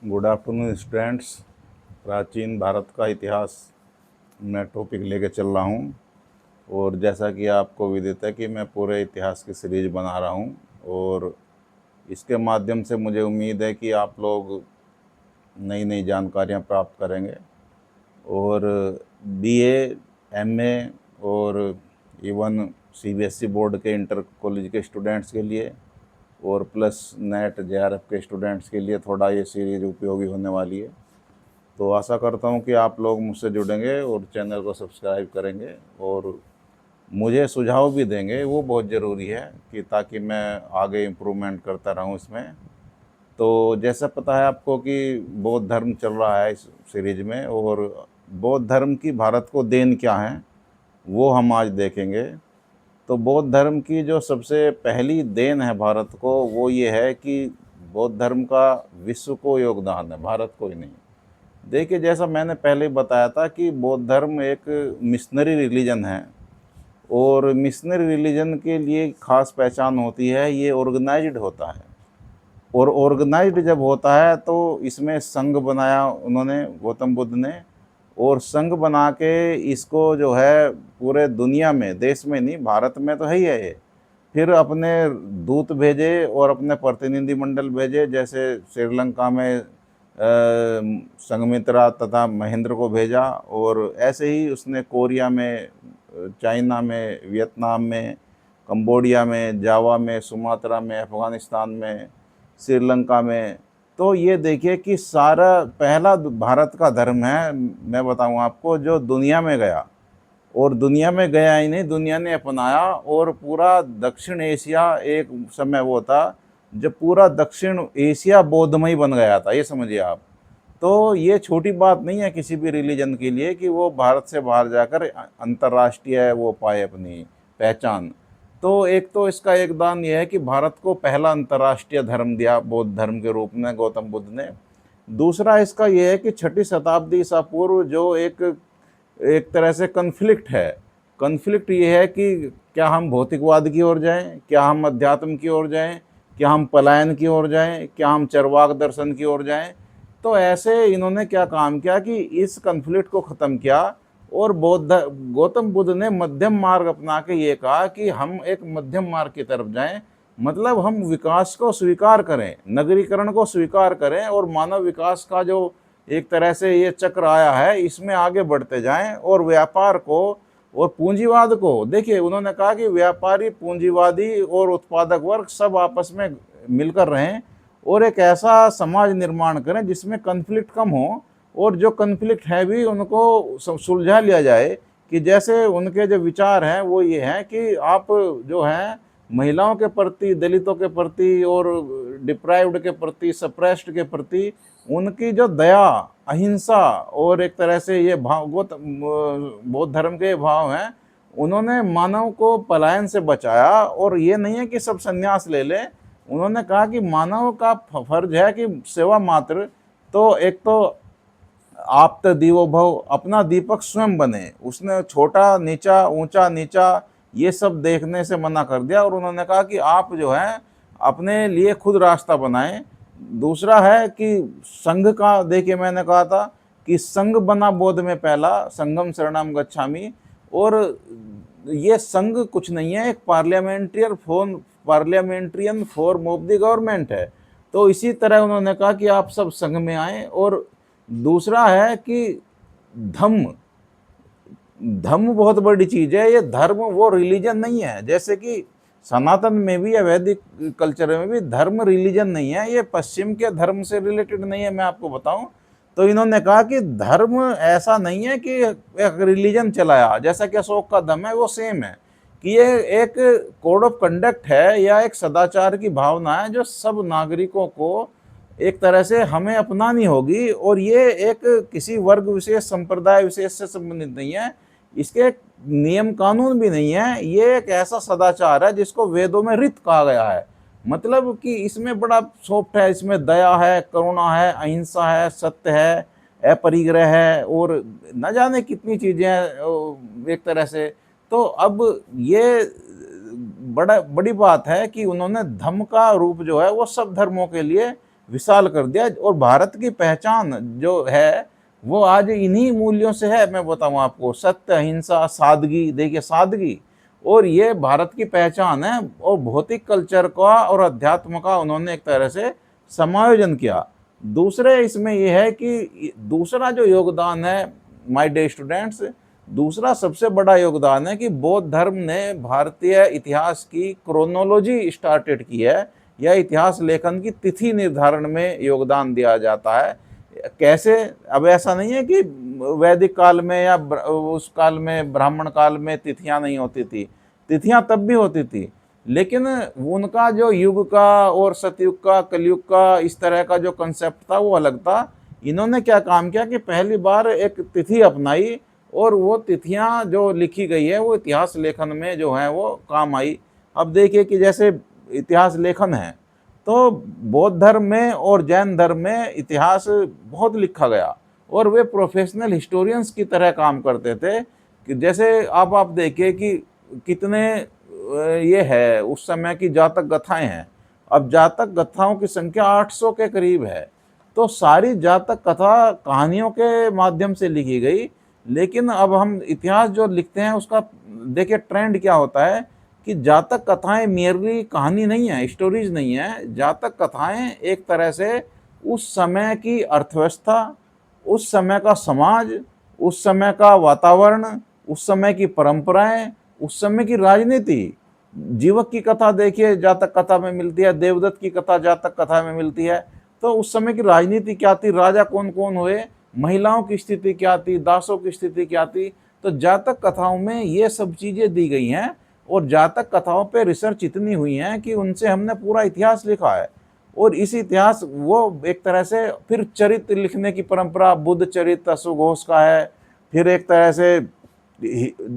Good afternoon students. प्राचीन भारत का इतिहास मैं टॉपिक लेके चल रहा हूँ। और जैसा कि आपको विदित है कि मैं पूरे इतिहास की सीरीज बना रहा हूँ और इसके माध्यम से मुझे उम्मीद है कि आप लोग नई नई जानकारियाँ प्राप्त करेंगे। और बीए, एमए और इवन सीबीएसई बोर्ड के इंटर कॉलेज के स्टूडेंट्स के लिए और प्लस नेट जेआरएफ के स्टूडेंट्स के लिए थोड़ा ये सीरीज उपयोगी होने वाली है। तो आशा करता हूँ कि आप लोग मुझसे जुड़ेंगे और चैनल को सब्सक्राइब करेंगे और मुझे सुझाव भी देंगे, वो बहुत ज़रूरी है कि ताकि मैं आगे इम्प्रूवमेंट करता रहूँ इसमें। तो जैसा पता है आपको कि बौद्ध धर्म चल रहा है इस सीरीज में, और बौद्ध धर्म की भारत को देन क्या है वो हम आज देखेंगे। तो बौद्ध धर्म की जो सबसे पहली देन है भारत को, वो ये है कि बौद्ध धर्म का विश्व को योगदान है, भारत को ही नहीं। देखिए, जैसा मैंने पहले बताया था कि बौद्ध धर्म एक मिशनरी रिलीजन है और मिशनरी रिलीजन के लिए खास पहचान होती है, ये ऑर्गेनाइज्ड होता है। और ऑर्गेनाइज्ड जब होता है तो इसमें संघ बनाया उन्होंने, गौतम बुद्ध ने, और संघ बना के इसको जो है पूरे दुनिया में, देश में नहीं, भारत में तो है ही है ये, फिर अपने दूत भेजे और अपने प्रतिनिधि मंडल भेजे। जैसे श्रीलंका में संघमित्रा तथा महेंद्र को भेजा, और ऐसे ही उसने कोरिया में, चाइना में, वियतनाम में, कंबोडिया में, जावा में, सुमात्रा में, अफ़गानिस्तान में, श्रीलंका में। तो ये देखिए कि सारा पहला भारत का धर्म है, मैं बताऊं आपको, जो दुनिया में गया। और दुनिया में गया ही नहीं, दुनिया ने अपनाया। और पूरा दक्षिण एशिया एक समय वो था जब पूरा दक्षिण एशिया बौद्धमय बन गया था, ये समझिए आप। तो ये छोटी बात नहीं है किसी भी रिलीजन के लिए कि वो भारत से बाहर जाकर अंतर्राष्ट्रीय वो पाए अपनी पहचान। तो एक तो इसका योगदान ये है कि भारत को पहला अंतर्राष्ट्रीय धर्म दिया बौद्ध धर्म के रूप में गौतम बुद्ध ने। दूसरा इसका ये है कि 6ठी शताब्दी ईसा पूर्व जो एक एक तरह से कन्फ्लिक्ट है। कन्फ्लिक्ट ये है कि क्या हम भौतिकवाद की ओर जाएं, क्या हम अध्यात्म की ओर जाएं, क्या हम पलायन की ओर जाएं, क्या हम चरवाक दर्शन की ओर जाएं। तो ऐसे इन्होंने क्या काम किया कि इस कन्फ्लिक्ट को ख़त्म किया। और गौतम बुद्ध ने मध्यम मार्ग अपना के ये कहा कि हम एक मध्यम मार्ग की तरफ जाएं, मतलब हम विकास को स्वीकार करें, नगरीकरण को स्वीकार करें और मानव विकास का जो एक तरह से ये चक्र आया है इसमें आगे बढ़ते जाएं। और व्यापार को और पूंजीवाद को, देखिए उन्होंने कहा कि व्यापारी, पूंजीवादी और उत्पादक वर्ग सब आपस में मिलकर रहें और एक ऐसा समाज निर्माण करें जिसमें कन्फ्लिक्ट कम हो, और जो कन्फ्लिक्ट है भी उनको सुलझा लिया जाए। कि जैसे उनके जो विचार हैं वो ये हैं कि आप जो हैं महिलाओं के प्रति, दलितों के प्रति और डिप्राइव्ड के प्रति, सप्रेस्ड के प्रति उनकी जो दया, अहिंसा और एक तरह से ये भाव बौद्ध धर्म के भाव हैं, उन्होंने मानव को पलायन से बचाया। और ये नहीं है कि सब संन्यास ले लें, उन्होंने कहा कि मानव का फर्ज है कि सेवा मात्र। तो एक तो आप दीवो भव, अपना दीपक स्वयं बने। उसने छोटा नीचा, ऊंचा नीचा ये सब देखने से मना कर दिया और उन्होंने कहा कि आप जो है अपने लिए खुद रास्ता बनाएं। दूसरा है कि संघ का, देखिए मैंने कहा था कि संघ बना बौद्ध में पहला, संघम शरणम गच्छामि। और ये संघ कुछ नहीं है, एक parliamentarian form of the government है। तो इसी तरह उन्होंने कहा कि आप सब संघ में आए। और दूसरा है कि धम्म, धर्म बहुत बड़ी चीज है। ये धर्म वो रिलीजन नहीं है, जैसे कि सनातन में भी या वैदिक कल्चर में भी धर्म रिलीजन नहीं है, ये पश्चिम के धर्म से रिलेटेड नहीं है, मैं आपको बताऊं। तो इन्होंने कहा कि धर्म ऐसा नहीं है कि एक रिलीजन चलाया, जैसा कि अशोक का धर्म है वो सेम है, कि ये एक कोड ऑफ कंडक्ट है या एक सदाचार की भावना है जो सब नागरिकों को एक तरह से हमें अपनानी होगी। और ये एक किसी वर्ग विशेष, संप्रदाय विशेष से संबंधित नहीं है, इसके नियम कानून भी नहीं है। ये एक ऐसा सदाचार है जिसको वेदों में रित कहा गया है, मतलब कि इसमें बड़ा सॉफ्ट है, इसमें दया है, करुणा है, अहिंसा है, सत्य है, अपरिग्रह है और न जाने कितनी चीजें हैं एक तरह से। तो अब ये बड़ी बात है कि उन्होंने धम्म का रूप जो है वो सब धर्मों के लिए विशाल कर दिया। और भारत की पहचान जो है वो आज इन्हीं मूल्यों से है। मैं बताऊं आपको, सत्य, अहिंसा, सादगी, देखिए सादगी, और ये भारत की पहचान है। और भौतिक कल्चर का और अध्यात्म का उन्होंने एक तरह से समायोजन किया। दूसरे इसमें यह है कि दूसरा जो योगदान है माय डे स्टूडेंट्स, दूसरा सबसे बड़ा योगदान है कि बौद्ध धर्म ने भारतीय इतिहास की क्रोनोलॉजी स्टार्टेड की है, या इतिहास लेखन की तिथि निर्धारण में योगदान दिया जाता है। कैसे? अब ऐसा नहीं है कि वैदिक काल में या उस काल में, ब्राह्मण काल में तिथियां नहीं होती थी, तिथियां तब भी होती थी, लेकिन उनका जो युग का और सतयुग का, कलयुग का, इस तरह का जो कंसेप्ट था वो अलग था। इन्होंने क्या काम किया कि पहली बार एक तिथि अपनाई, और वो तिथियां जो लिखी गई है वो इतिहास लेखन में जो है वो काम आई। अब देखिए कि जैसे इतिहास लेखन है, तो बौद्ध धर्म में और जैन धर्म में इतिहास बहुत लिखा गया, और वे प्रोफेशनल हिस्टोरियंस की तरह काम करते थे। कि जैसे आप देखिए कि कितने ये है उस समय की जातक कथाएं हैं। अब जातक कथाओं की संख्या 800 के करीब है। तो सारी जातक कथा कहानियों के माध्यम से लिखी गई। लेकिन अब हम इतिहास जो लिखते हैं उसका देखिए ट्रेंड क्या होता है कि जातक कथाएं मेरली कहानी नहीं है, स्टोरीज नहीं है। जातक कथाएं एक तरह से उस समय की अर्थव्यवस्था, उस समय का समाज, उस समय का वातावरण, उस समय की परंपराएं, उस समय की राजनीति। जीवक की कथा देखिए जातक कथा में मिलती है, देवदत्त की कथा जातक कथा में मिलती है। तो उस समय की राजनीति क्या थी, राजा कौन कौन हुए, महिलाओं की स्थिति क्या थी, दासों की स्थिति क्या थी, तो जातक कथाओं में ये सब चीजें दी गई हैं। और जातक कथाओं पे रिसर्च इतनी हुई है कि उनसे हमने पूरा इतिहास लिखा है। और इस इतिहास वो एक तरह से फिर चरित्र लिखने की परंपरा बुद्ध चरित्र अश्वघोष का है, फिर एक तरह से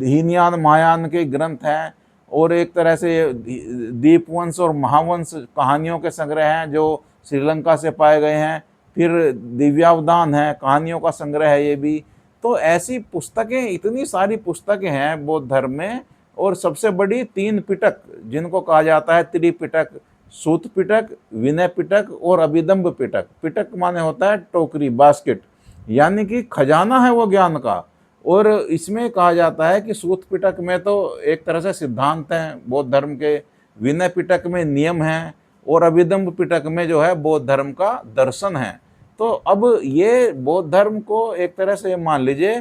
हीनयान महायान के ग्रंथ हैं, और एक तरह से दीपवंश और महावंश कहानियों के संग्रह हैं जो श्रीलंका से पाए गए हैं, फिर दिव्यावदान है, कहानियों का संग्रह है ये भी। तो ऐसी पुस्तकें, इतनी सारी पुस्तकें हैं बौद्ध धर्म में। और सबसे बड़ी 3 पिटक जिनको कहा जाता है त्रिपिटक, सूत पिटक, विनय पिटक और अभिदम्ब पिटक। पिटक माने होता है टोकरी, बास्केट, यानी कि खजाना है वो ज्ञान का। और इसमें कहा जाता है कि सूत पिटक में तो एक तरह से सिद्धांत हैं बौद्ध धर्म के, विनय पिटक में नियम हैं, और अभिदम्ब पिटक में जो है बौद्ध धर्म का दर्शन है। तो अब ये बौद्ध धर्म को एक तरह से मान लीजिए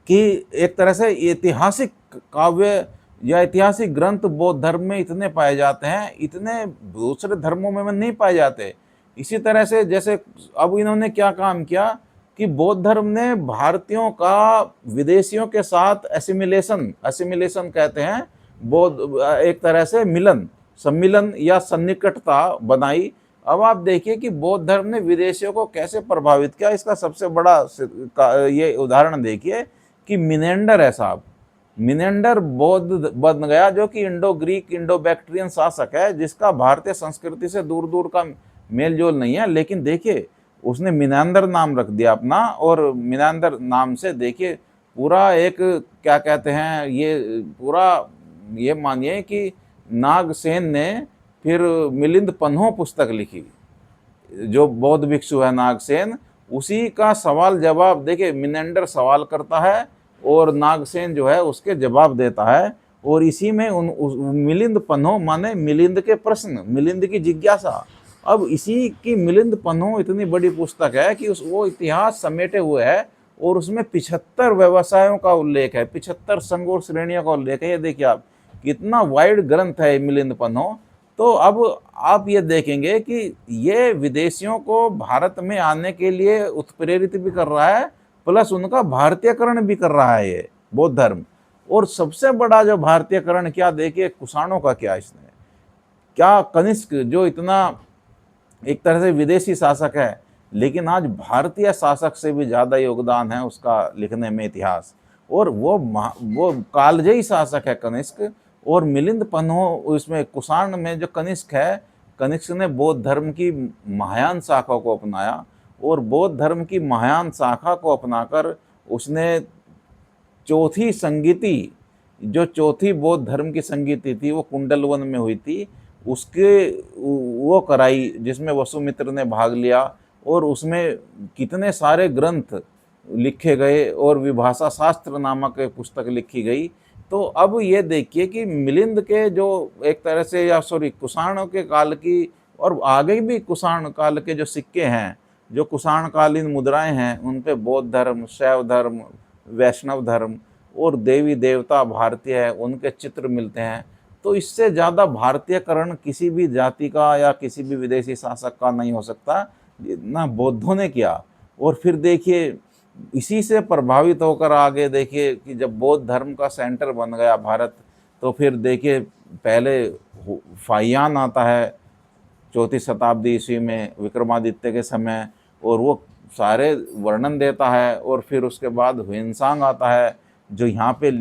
कि एक तरह से ऐतिहासिक काव्य या ऐतिहासिक ग्रंथ बौद्ध धर्म में इतने पाए जाते हैं, इतने दूसरे धर्मों में नहीं पाए जाते। इसी तरह से जैसे अब इन्होंने क्या काम किया कि बौद्ध धर्म ने भारतीयों का विदेशियों के साथ एसिमिलेशन, एसिमिलेशन कहते हैं, बौद्ध एक तरह से मिलन, सम्मिलन या सन्निकटता बनाई। अब आप देखिए कि बौद्ध धर्म ने विदेशियों को कैसे प्रभावित किया। इसका सबसे बड़ा ये उदाहरण देखिए कि मिनेंडर है साहब। मिनेंडर बौद्ध बन गया, जो कि इंडो ग्रीक, इंडो बैक्ट्रियन शासक है, जिसका भारतीय संस्कृति से दूर दूर का मेल जोल नहीं है। लेकिन देखिए उसने मिनेंडर नाम रख दिया अपना, और मिनेंडर नाम से देखिए पूरा एक क्या कहते हैं, ये पूरा ये मानिए कि नागसेन ने फिर मिलिंद पन्हो पुस्तक लिखी। जो बौद्ध भिक्षु है नागसेन, उसी का सवाल जवाब देखिए मिनेंडर सवाल करता है और नागसेन जो है उसके जवाब देता है। और इसी में मिलिंद पन्हो माने मिलिंद के प्रश्न, मिलिंद की जिज्ञासा। अब इसी की मिलिंद पन्हो इतनी बड़ी पुस्तक है कि वो इतिहास समेटे हुए है, और उसमें 75 व्यवसायों का उल्लेख है, 75 संघ और श्रेणियों का उल्लेख है। ये देखिए आप कितना वाइड ग्रंथ है मिलिंद पन्हो। तो अब आप ये देखेंगे कि ये विदेशियों को भारत में आने के लिए उत्प्रेरित भी कर रहा है, प्लस उनका भारतीयकरण भी कर रहा है ये बौद्ध धर्म। और सबसे बड़ा जो भारतीयकरण क्या, देखिए कुषाणों का क्या, इसने क्या, कनिष्क जो इतना एक तरह से विदेशी शासक है, लेकिन आज भारतीय शासक से भी ज़्यादा योगदान है उसका लिखने में इतिहास। और वो कालजयी शासक है कनिष्क। और मिलिंद पन्हो उसमें कुषाण में जो कनिष्क है, कनिष्क ने बौद्ध धर्म की महायान शाखा को अपनाया, और बौद्ध धर्म की महायान शाखा को अपनाकर उसने चौथी संगीति, जो चौथी बौद्ध धर्म की संगीति थी वो कुंडलवन में हुई थी। उसके वो कराई जिसमें वसुमित्र ने भाग लिया, और उसमें कितने सारे ग्रंथ लिखे गए और विभाषा शास्त्र नामक एक पुस्तक लिखी गई। तो अब ये देखिए कि मिलिंद के जो एक तरह से, या सॉरी, कुषाणों के काल की और आगे भी कुषाण काल के जो सिक्के हैं, जो कुषाणकालीन मुद्राएं हैं, उन पे बौद्ध धर्म, शैव धर्म, वैष्णव धर्म और देवी देवता भारतीय है उनके चित्र मिलते हैं। तो इससे ज़्यादा भारतीयकरण किसी भी जाति का या किसी भी विदेशी शासक का नहीं हो सकता जितना बौद्धों ने किया। और फिर देखिए इसी से प्रभावित होकर आगे देखिए कि जब बौद्ध धर्म का सेंटर बन गया भारत, तो फिर देखिए पहले फाहियान आता है 4वीं शताब्दी ईस्वी में विक्रमादित्य के समय, और वो सारे वर्णन देता है। और फिर उसके बाद ह्वेनसांग आता है जो यहाँ पे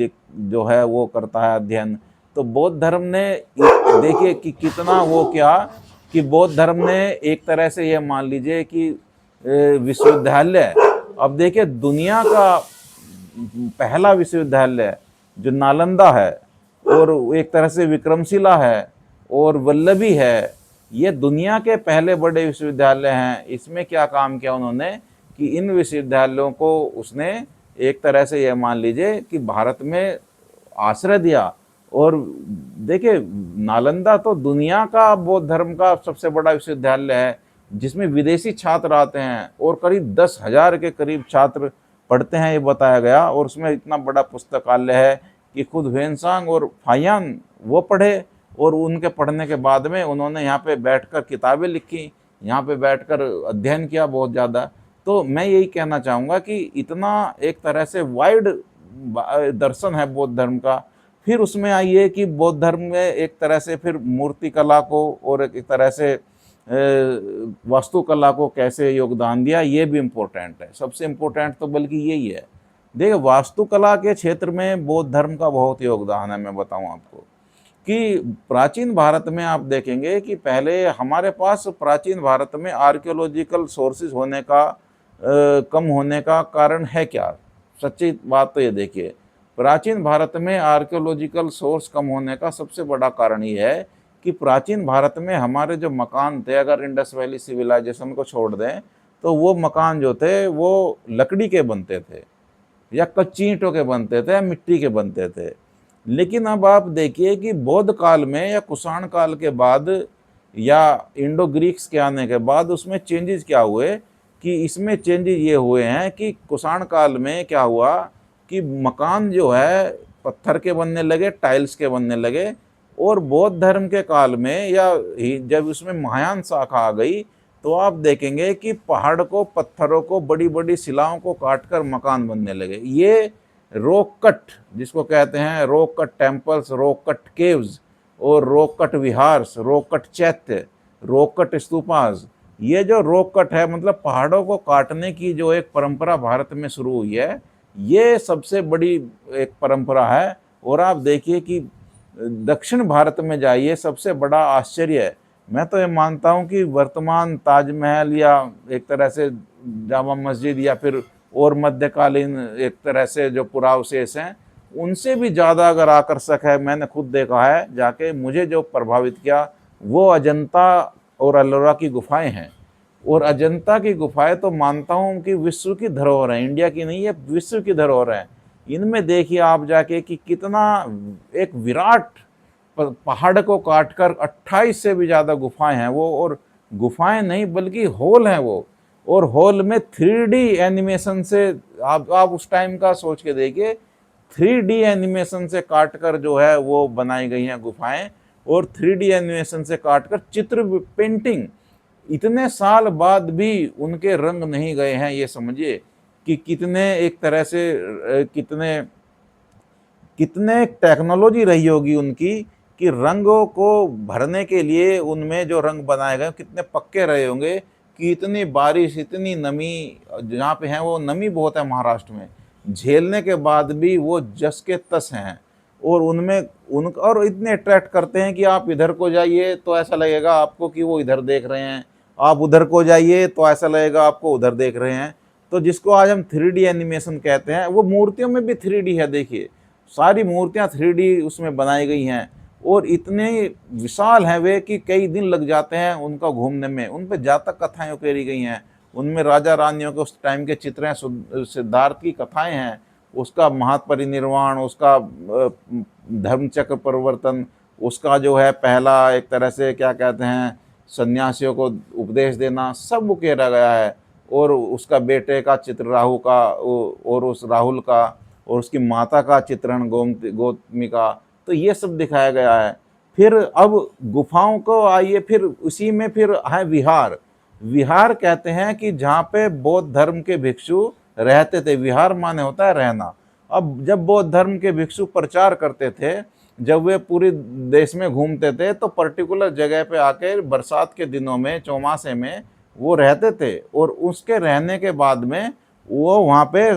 जो है वो करता है अध्ययन। तो बौद्ध धर्म ने देखिए कि कितना वो क्या, कि बौद्ध धर्म ने एक तरह से ये मान लीजिए कि विश्वविद्यालय, अब देखिए दुनिया का पहला विश्वविद्यालय जो नालंदा है, और एक तरह से विक्रमशिला है और वल्लभी है, ये दुनिया के पहले बड़े विश्वविद्यालय हैं। इसमें क्या काम किया उन्होंने कि इन विश्वविद्यालयों को उसने एक तरह से यह मान लीजिए कि भारत में आश्रय दिया। और देखिए नालंदा तो दुनिया का बौद्ध धर्म का सबसे बड़ा विश्वविद्यालय है, जिसमें विदेशी छात्र आते हैं और करीब 10,000 के करीब छात्र पढ़ते हैं, ये बताया गया। और उसमें इतना बड़ा पुस्तकालय है कि खुद ह्वेनसांग और फाहियान वो पढ़े, और उनके पढ़ने के बाद में उन्होंने यहाँ पे बैठकर किताबें लिखी, यहाँ पे बैठकर अध्ययन किया बहुत ज़्यादा। तो मैं यही कहना चाहूँगा कि इतना एक तरह से वाइड दर्शन है बौद्ध धर्म का। फिर उसमें आइए कि बौद्ध धर्म में एक तरह से फिर मूर्ति कला को और एक तरह से वास्तुकला को कैसे योगदान दिया, ये भी इम्पोर्टेंट है। सबसे इम्पोर्टेंट तो बल्कि यही है। देखिए वास्तुकला के क्षेत्र में बौद्ध धर्म का बहुत योगदान है। मैं बताऊं आपको कि प्राचीन भारत में आप देखेंगे कि पहले हमारे पास प्राचीन भारत में आर्कियोलॉजिकल सोर्सेज होने का कम होने का कारण है क्या? सच्ची बात तो ये देखिए, प्राचीन भारत में आर्कियोलॉजिकल सोर्स कम होने का सबसे बड़ा कारण ये है कि प्राचीन भारत में हमारे जो मकान थे, अगर इंडस वैली सिविलाइजेशन को छोड़ दें, तो वो मकान जो थे वो लकड़ी के बनते थे या कच्ची ईंटों के बनते थे या मिट्टी के बनते थे। लेकिन अब आप देखिए कि बौद्ध काल में या कुषाण काल के बाद या इंडो ग्रीक्स के आने के बाद उसमें चेंजेस क्या हुए, कि इसमें चेंजेस ये हुए हैं कि कुषाण काल में क्या हुआ कि मकान जो है पत्थर के बनने लगे, टाइल्स के बनने लगे। और बौद्ध धर्म के काल में या जब उसमें महायान शाखा आ गई, तो आप देखेंगे कि पहाड़ को, पत्थरों को, बड़ी बड़ी शिलाओं को काटकर मकान बनने लगे। ये रॉक कट, जिसको कहते हैं rock cut temples, rock cut caves और रॉक कट विहार्स, रॉक कट चैत्य, रॉक कट स्तूपास, ये जो रॉक कट है मतलब पहाड़ों को काटने की जो एक परंपरा भारत में शुरू हुई है, ये सबसे बड़ी एक परंपरा है। और आप देखिए कि दक्षिण भारत में जाइए, सबसे बड़ा आश्चर्य है, मैं तो ये मानता हूँ कि वर्तमान ताजमहल या एक तरह से जामा मस्जिद या फिर और मध्यकालीन एक तरह से जो पुरावशेष हैं, उनसे भी ज़्यादा अगर आकर्षक है, मैंने खुद देखा है जाके, मुझे जो प्रभावित किया वो अजंता और एलोरा की गुफाएं हैं। और अजंता की गुफाएं तो मानता हूँ कि विश्व की धरोहर है, इंडिया की नहीं है, विश्व की धरोहर है। इनमें देखिए आप जाके कि कितना एक विराट पहाड़ को काटकर 28 से भी ज़्यादा गुफाएं हैं वो, और गुफाएं नहीं बल्कि हॉल हैं वो। और हॉल में 3D एनिमेशन से आप उस टाइम का सोच के देखिए, 3D एनिमेशन से काटकर जो है वो बनाई गई हैं गुफाएं, और 3D एनिमेशन से काटकर चित्र पेंटिंग, इतने साल बाद भी उनके रंग नहीं गए हैं। ये समझिए कि कितने एक तरह से कितने टेक्नोलॉजी रही होगी उनकी, कि रंगों को भरने के लिए उनमें जो रंग बनाए गए कितने पक्के रहे होंगे, कि इतनी बारिश, इतनी नमी, जहाँ पे है वो नमी बहुत है महाराष्ट्र में, झेलने के बाद भी वो जस के तस हैं। और उनमें और इतने अट्रैक्ट करते हैं कि आप इधर को जाइए तो ऐसा लगेगा आपको कि वो इधर देख रहे हैं, आप उधर को जाइए तो ऐसा लगेगा आपको उधर देख रहे हैं। तो जिसको आज हम 3D एनिमेशन कहते हैं, वो मूर्तियों में भी 3D है। देखिए सारी मूर्तियाँ 3D उसमें बनाई गई हैं। और इतने विशाल हैं वे कि कई दिन लग जाते हैं उनका घूमने में। उन पे जातक कथाएं उकेरी गई हैं, उनमें राजा रानियों के उस टाइम के चित्र हैं, सिद्धार्थ की कथाएं हैं, उसका महापरिनिर्वाण, उसका धर्म चक्र परिवर्तन, उसका जो है पहला एक तरह से क्या कहते हैं सन्यासियों को उपदेश देना, सब उकेरा गया है। और उसका बेटे का चित्र राहु का, और उस राहुल का, और उसकी माता का चित्रण गौतमी का, तो ये सब दिखाया गया है। फिर अब गुफाओं को आइए, फिर उसी में फिर है विहार। विहार कहते हैं कि जहाँ पे बौद्ध धर्म के भिक्षु रहते थे। विहार माने होता है रहना। अब जब बौद्ध धर्म के भिक्षु प्रचार करते थे, जब वे पूरे देश में घूमते थे, तो पर्टिकुलर जगह पे आके बरसात के दिनों में, चौमासे में वो रहते थे, और उसके रहने के बाद में वो वहाँ पे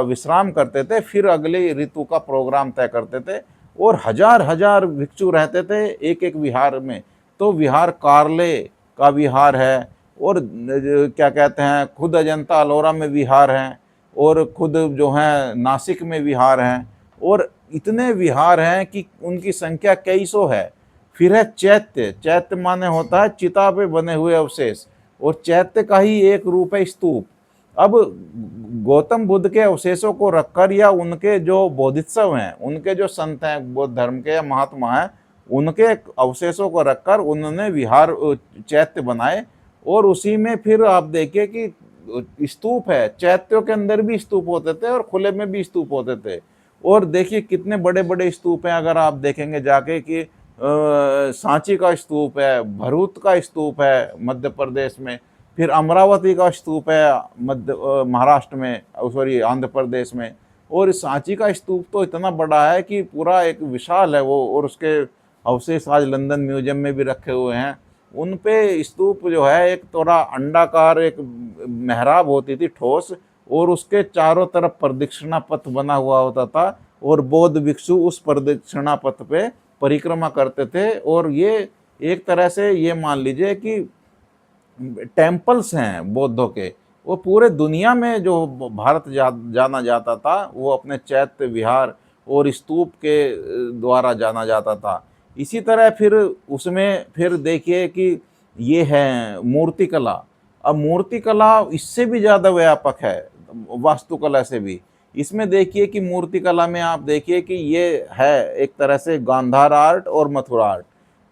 विश्राम करते थे, फिर अगले ऋतु का प्रोग्राम तय करते थे। और हजार हजार भिक्षु रहते थे एक एक विहार में। तो विहार कार्ले का विहार है, और क्या कहते हैं खुद अजंता अलोरा में विहार हैं, और खुद जो है नासिक में विहार हैं, और इतने विहार हैं कि उनकी संख्या कई सौ है। फिर है चैत्य। चैत्य माने होता है चिता पे बने हुए अवशेष, और चैत्य का ही एक रूप है स्तूप। अब गौतम बुद्ध के अवशेषों को रखकर, या उनके जो बोधित्सव हैं, उनके जो संत हैं बौद्ध धर्म के या महात्मा हैं, उनके अवशेषों को रखकर उन्होंने विहार चैत्य बनाए। और उसी में फिर आप देखिए कि स्तूप है, चैत्यों के अंदर भी स्तूप होते थे और खुले में भी स्तूप होते थे। और देखिए कितने बड़े बड़े स्तूप हैं, अगर आप देखेंगे जाके कि सांची का स्तूप है, भरूच का स्तूप है मध्य प्रदेश में, फिर अमरावती का स्तूप है महाराष्ट्र में, सॉरी आंध्र प्रदेश में। और इस सांची का स्तूप तो इतना बड़ा है कि पूरा एक विशाल है वो, और उसके अवशेष आज लंदन म्यूजियम में भी रखे हुए हैं। उन पे स्तूप जो है एक थोड़ा अंडाकार एक मेहराब होती थी ठोस, और उसके चारों तरफ प्रदक्षिणा पथ बना हुआ होता था, और बौद्ध भिक्षु उस प्रदक्षिणा पथ पे परिक्रमा करते थे। और ये एक तरह से ये मान लीजिए कि टेम्पल्स हैं बौद्धों के, वो पूरे दुनिया में जो भारत जाना जाता था, वो अपने चैत्य विहार और स्तूप के द्वारा जाना जाता था। इसी तरह फिर उसमें फिर देखिए कि ये है मूर्तिकला। अब मूर्तिकला इससे भी ज़्यादा व्यापक है वास्तुकला से भी। इसमें देखिए कि मूर्तिकला में आप देखिए कि ये है एक तरह से गांधार आर्ट और मथुरा आर्ट।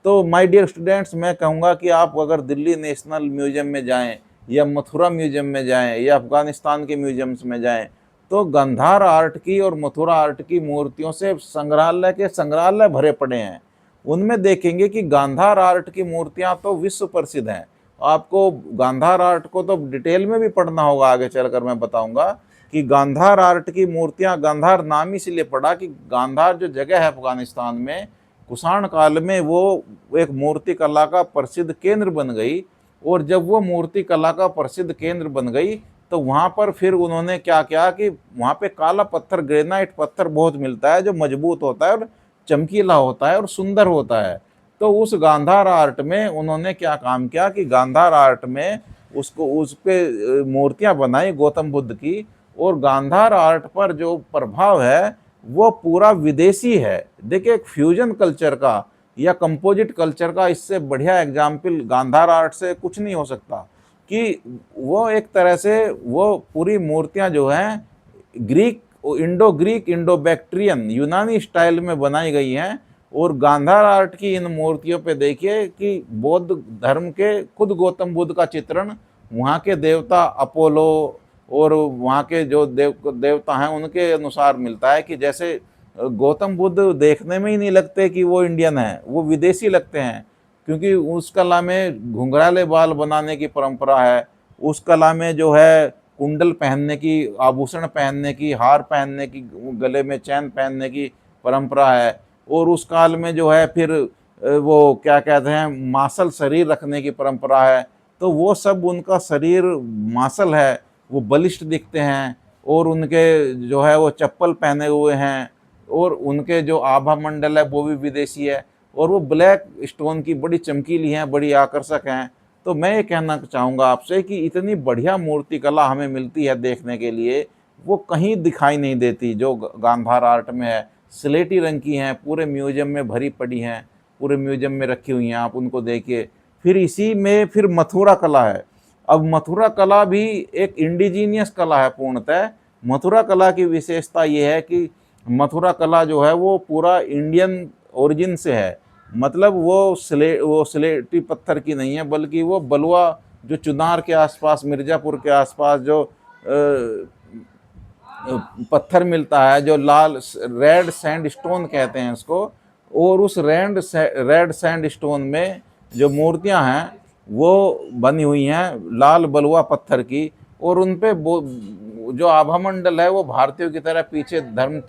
तो माय डियर स्टूडेंट्स, मैं कहूँगा कि आप अगर दिल्ली नेशनल म्यूजियम में जाएं, या मथुरा म्यूजियम में जाएं, या अफगानिस्तान के म्यूजियम्स में जाएं, तो गांधार आर्ट की और मथुरा आर्ट की मूर्तियों से संग्रहालय के संग्रहालय भरे पड़े हैं। उनमें देखेंगे कि गांधार आर्ट की मूर्तियां तो विश्व प्रसिद्ध हैं। आपको गांधार आर्ट को तो डिटेल में भी पढ़ना होगा, आगे चलकर मैं बताऊंगा कि गांधार आर्ट की मूर्तियां, गांधार नाम इसलिए पड़ा कि गांधार जो जगह है अफगानिस्तान में, कुषाण काल में वो एक मूर्ति कला का प्रसिद्ध केंद्र बन गई। और जब वो मूर्ति कला का प्रसिद्ध केंद्र बन गई, तो वहाँ पर फिर उन्होंने क्या किया कि वहाँ पे काला पत्थर, ग्रेनाइट पत्थर बहुत मिलता है, जो मजबूत होता है और चमकीला होता है और सुंदर होता है। तो उस गांधार आर्ट में उन्होंने क्या काम किया कि गांधार आर्ट में उसको उस पे मूर्तियाँ बनाई गौतम बुद्ध की। और गांधार आर्ट पर जो प्रभाव है वो पूरा विदेशी है। देखिए एक फ्यूजन कल्चर का या कंपोजिट कल्चर का इससे बढ़िया एग्जाम्पल गांधार आर्ट से कुछ नहीं हो सकता, कि वो एक तरह से वो पूरी मूर्तियां जो हैं Greek, Indo Greek, Indo Bactrian, यूनानी स्टाइल में बनाई गई हैं। और गांधार आर्ट की इन मूर्तियों पे देखिए कि बौद्ध धर्म के खुद गौतम बुद्ध का चित्रण, वहाँ के देवता अपोलो और वहाँ के जो देवता हैं उनके अनुसार मिलता है, कि जैसे गौतम बुद्ध देखने में ही नहीं लगते कि वो इंडियन है, वो विदेशी लगते हैं। क्योंकि उस कला में घुंघराले बाल बनाने की परंपरा है, उस कला में जो है कुंडल पहनने की, आभूषण पहनने की, हार पहनने की, गले में चैन पहनने की परंपरा है। और उस काल में जो है फिर वो क्या कहते हैं मासल शरीर रखने की परंपरा है। तो वो सब उनका शरीर मासल है, वो बलिष्ठ दिखते हैं, और उनके जो है वो चप्पल पहने हुए हैं, और उनके जो आभा मंडल है वो भी विदेशी है, और वो ब्लैक स्टोन की बड़ी चमकीली हैं, बड़ी आकर्षक हैं। तो मैं ये कहना चाहूँगा आपसे कि इतनी बढ़िया मूर्ति कला हमें मिलती है देखने के लिए, वो कहीं दिखाई नहीं देती जो गांधार आर्ट में है। स्लेटी रंग की हैं, पूरे म्यूजियम में भरी पड़ी हैं, पूरे म्यूजियम में रखी हुई हैं, आप उनको देखिए। फिर इसी में फिर मथुरा कला है। अब मथुरा कला भी एक इंडिजीनियस कला है पूर्णतः। मथुरा कला की विशेषता ये है कि मथुरा कला जो है वो पूरा इंडियन ओरिजिन से है। मतलब वो स्लेटी पत्थर की नहीं है, बल्कि वो बलुआ जो चुनार के आसपास, मिर्ज़ापुर के आसपास जो पत्थर मिलता है, जो लाल रेड सैंड स्टोन कहते हैं इसको, और उस रेड सैंड स्टोन में जो मूर्तियां हैं वो बनी हुई हैं लाल बलुआ पत्थर की, और उन पे जो आभा मंडल है वो भारतीयों की तरह पीछे धर्म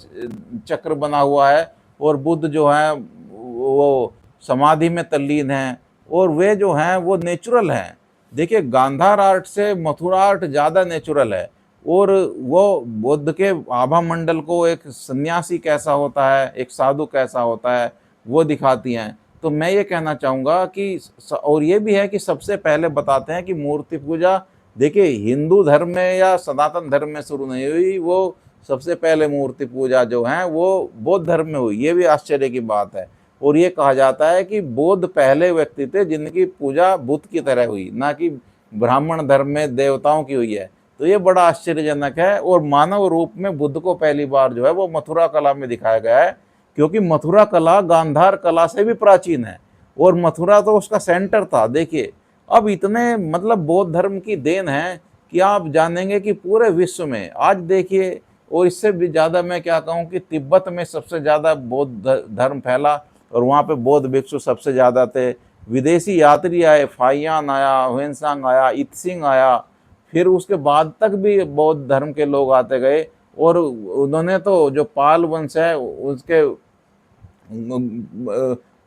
चक्र बना हुआ है, और बुद्ध जो है वो समाधि में तल्लीन हैं, और वे जो हैं वो नेचुरल हैं। देखिए गांधार आर्ट से मथुरा आर्ट ज़्यादा नेचुरल है, और वो बुद्ध के आभा मंडल को एक सन्यासी कैसा होता है, एक साधु कैसा होता है, वो दिखाती हैं। तो मैं ये कहना चाहूँगा कि और ये भी है कि सबसे पहले बताते हैं कि मूर्ति पूजा देखिए हिंदू धर्म में या सनातन धर्म में शुरू नहीं हुई, वो सबसे पहले मूर्ति पूजा जो है वो बौद्ध धर्म में हुई। ये भी आश्चर्य की बात है। और ये कहा जाता है कि बौद्ध पहले व्यक्ति थे जिनकी पूजा बुद्ध की तरह हुई, ना कि ब्राह्मण धर्म में देवताओं की हुई है। तो ये बड़ा आश्चर्यजनक है। और मानव रूप में बुद्ध को पहली बार जो है वो मथुरा कला में दिखाया गया है, क्योंकि मथुरा कला गांधार कला से भी प्राचीन है, और मथुरा तो उसका सेंटर था। देखिए अब इतने मतलब बौद्ध धर्म की देन है कि आप जानेंगे कि पूरे विश्व में आज देखिए, और इससे भी ज़्यादा मैं क्या कहूँ कि तिब्बत में सबसे ज़्यादा बौद्ध धर्म फैला, और वहाँ पे बौद्ध भिक्षु सबसे ज़्यादा थे। विदेशी यात्री आए, फाहियान आया, ह्वेनसांग आया, इत्सिंग आया, फिर उसके बाद तक भी बौद्ध धर्म के लोग आते गए। और उन्होंने तो जो पाल वंश है उसके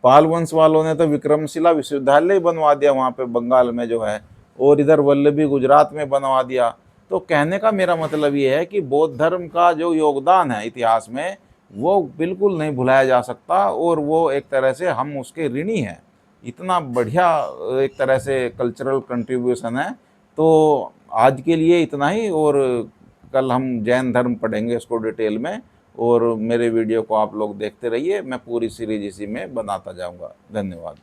पाल वंश वालों ने तो विक्रमशिला विश्वविद्यालय बनवा दिया वहाँ पे बंगाल में जो है, और इधर वल्लभी गुजरात में बनवा दिया। तो कहने का मेरा मतलब ये है कि बौद्ध धर्म का जो योगदान है इतिहास में वो बिल्कुल नहीं भुलाया जा सकता, और वो एक तरह से हम उसके ऋणी हैं। इतना बढ़िया एक तरह से कल्चरल कंट्रीब्यूशन है। तो आज के लिए इतना ही, और कल हम जैन धर्म पढ़ेंगे इसको डिटेल में। और मेरे वीडियो को आप लोग देखते रहिए, मैं पूरी सीरीज इसी में बनाता जाऊंगा। धन्यवाद।